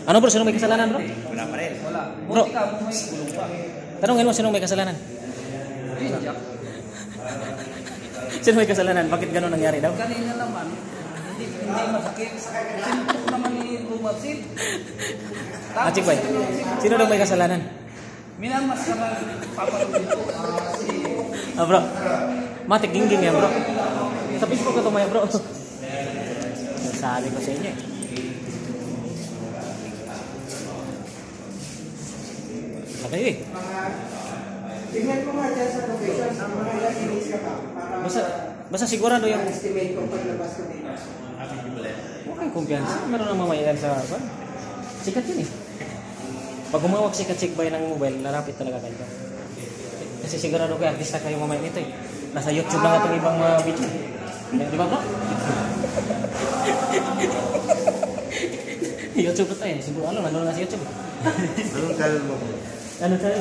Ano bro, sino may kasalanan bro? Wala pa rin. Wala. Bro. Buti ka mo may kulong pa. Tanongin mo, sino may kasalanan? Ayun, Jack. Sino may kasalanan? Bakit gano'n nangyari daw? Kanina naman, hindi masakit. Sinuntok naman ni Rumasin. Achik boy, sino daw may kasalanan? Minamas ka lang papalugin ko. Si... Ah bro, matik gingging yan bro. Sa Facebook ko tumaya bro. Sabi ko sa inyo eh. Sabi eh. Tingnan ko nga dyan sa location, ang mga ilang minutes ka pa. Basta sigurado yung... Estimate ko paglabas ko dito. Huwag kang kumpiyansa. Meron ng mamailan sa... Sikat yun eh. Pag humawak si Kachik Boy ng mobile, larapit talaga kayo. Kasi sigurado kayo, artista kayo mamaya nito eh. Nasa YouTube lang itong ibang mga video. Di ba bro? YouTube na tayo. Siguro ano, nandun na sa YouTube. Anong channel mo? Ano tayo?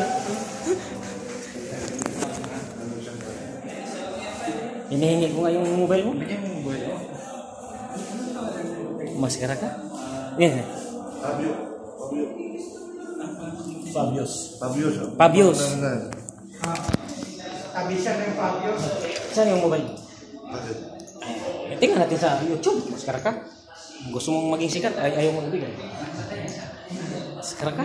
Hinihingi ko nga yung mobile mo. Bigyan mo mobile mo. Maskara ka? Yan. Fabius. Fabius. Tabi siya ng Fabio. Saan yung mobile? Bakit? Tingnan natin sa YouTube. Maskara ka? Gusto mong maging sikat? Ayaw mo ibigay. Maskara ka?